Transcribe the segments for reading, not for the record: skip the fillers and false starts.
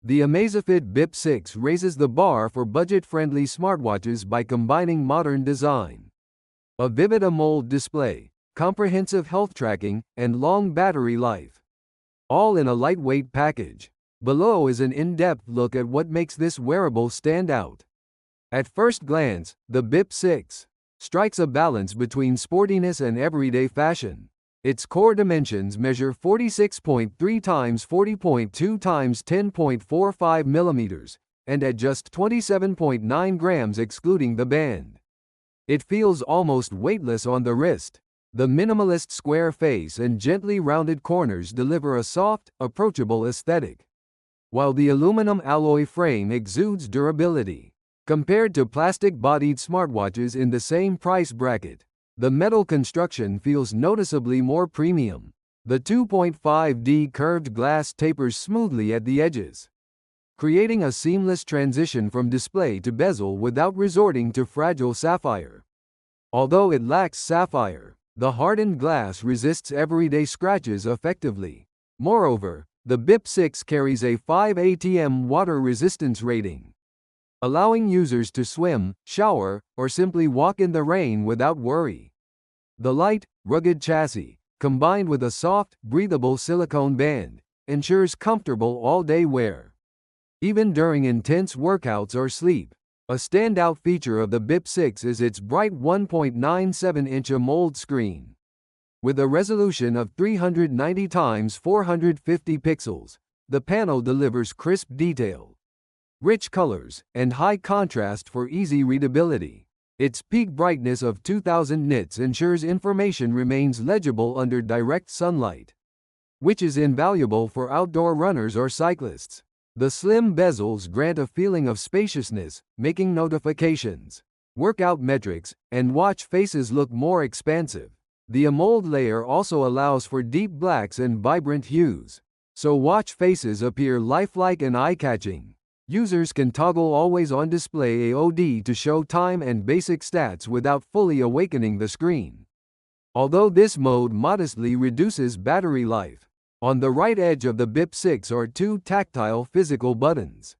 The Amazfit Bip 6 raises the bar for budget-friendly smartwatches by combining modern design, a vivid AMOLED display, comprehensive health tracking, and long battery life, all in a lightweight package. Below is an in-depth look at what makes this wearable stand out. At first glance, the Bip 6 strikes a balance between sportiness and everyday fashion. Its core dimensions measure 46.3 times 40.2 times 10.45 millimeters, and at just 27.9 grams excluding the band. It feels almost weightless on the wrist. The minimalist square face and gently rounded corners deliver a soft, approachable aesthetic, while the aluminum alloy frame exudes durability. Compared to plastic-bodied smartwatches in the same price bracket, the metal construction feels noticeably more premium. The 2.5D curved glass tapers smoothly at the edges, creating a seamless transition from display to bezel without resorting to fragile sapphire. Although it lacks sapphire, the hardened glass resists everyday scratches effectively. Moreover, the Bip 6 carries a 5 atm water resistance rating, allowing users to swim, shower, or simply walk in the rain without worry. The light, rugged chassis, combined with a soft, breathable silicone band, ensures comfortable all-day wear, even during intense workouts or sleep. A standout feature of the Bip 6 is its bright 1.97-inch AMOLED screen. With a resolution of 390 x 450 pixels, the panel delivers crisp detail, rich colors, and high contrast for easy readability. Its peak brightness of 2000 nits ensures information remains legible under direct sunlight, which is invaluable for outdoor runners or cyclists. The slim bezels grant a feeling of spaciousness, making notifications, workout metrics, and watch faces look more expansive. The AMOLED layer also allows for deep blacks and vibrant hues, so watch faces appear lifelike and eye-catching. Users can toggle always-on display AOD to show time and basic stats without fully awakening the screen, although this mode modestly reduces battery life. On the right edge of the Bip 6 are two tactile physical buttons.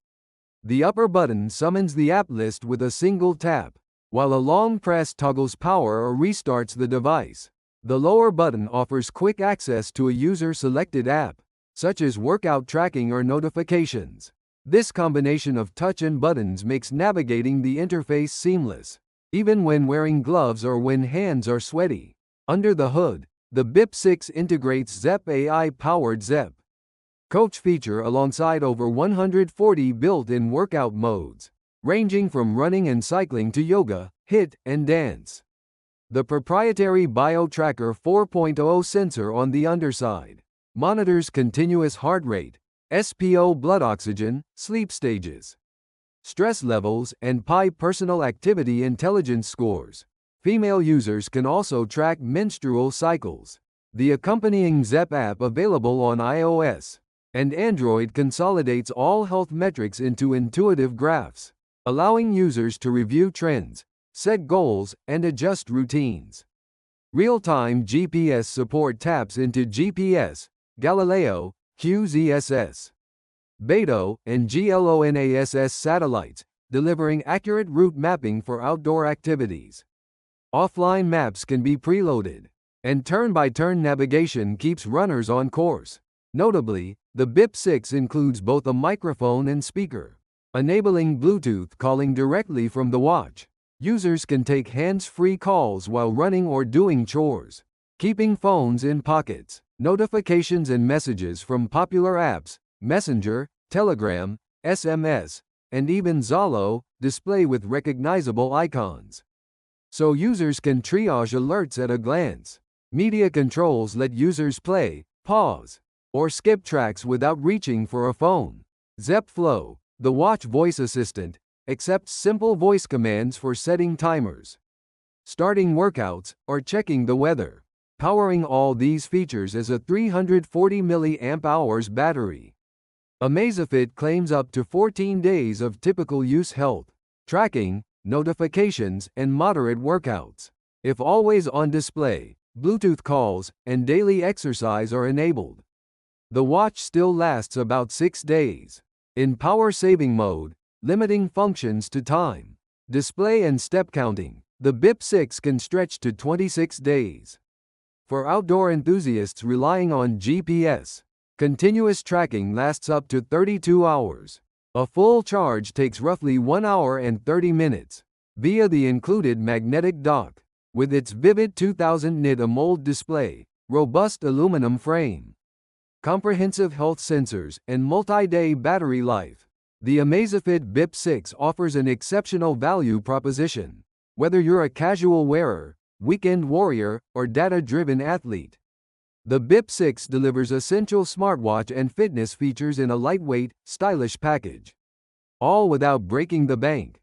The upper button summons the app list with a single tap, while a long press toggles power or restarts the device. The lower button offers quick access to a user-selected app, such as workout tracking or notifications. This combination of touch and buttons makes navigating the interface seamless, even when wearing gloves or when hands are sweaty. Under the hood, the Bip 6 integrates Zepp AI-powered Zepp Coach feature alongside over 140 built-in workout modes, ranging from running and cycling to yoga, HIIT, and dance. The proprietary BioTracker 4.0 sensor on the underside monitors continuous heart rate, SpO blood oxygen, sleep stages, stress levels, and PI personal activity intelligence scores. Female users can also track menstrual cycles. The accompanying Zepp app available on iOS and Android consolidates all health metrics into intuitive graphs, allowing users to review trends, set goals, and adjust routines. Real-time GPS support taps into GPS, Galileo, QZSS, Beidou, and GLONASS satellites, delivering accurate route mapping for outdoor activities. Offline maps can be preloaded, and turn-by-turn navigation keeps runners on course. Notably, the Bip 6 includes both a microphone and speaker, enabling Bluetooth calling directly from the watch. Users can take hands-free calls while running or doing chores, keeping phones in pockets. Notifications and messages from popular apps, Messenger, Telegram, SMS, and even Zalo, display with recognizable icons, so users can triage alerts at a glance. Media controls let users play, pause, or skip tracks without reaching for a phone. Zepp Flow, the watch voice assistant, accepts simple voice commands for setting timers, starting workouts, or checking the weather. Powering all these features is a 340 mAh battery. Amazfit claims up to 14 days of typical use health tracking, notifications, and moderate workouts. If always on display, Bluetooth calls, and daily exercise are enabled, the watch still lasts about 6 days. In power-saving mode, limiting functions to time, display and step counting, the Bip 6 can stretch to 26 days. For outdoor enthusiasts relying on GPS, continuous tracking lasts up to 32 hours. A full charge takes roughly 1 hour and 30 minutes, via the included magnetic dock, with its vivid 2000 nit AMOLED display, robust aluminum frame, comprehensive health sensors, and multi-day battery life. The Amazfit Bip 6 offers an exceptional value proposition. Whether you're a casual wearer, weekend warrior, or data-driven athlete, the Bip 6 delivers essential smartwatch and fitness features in a lightweight, stylish package, all without breaking the bank.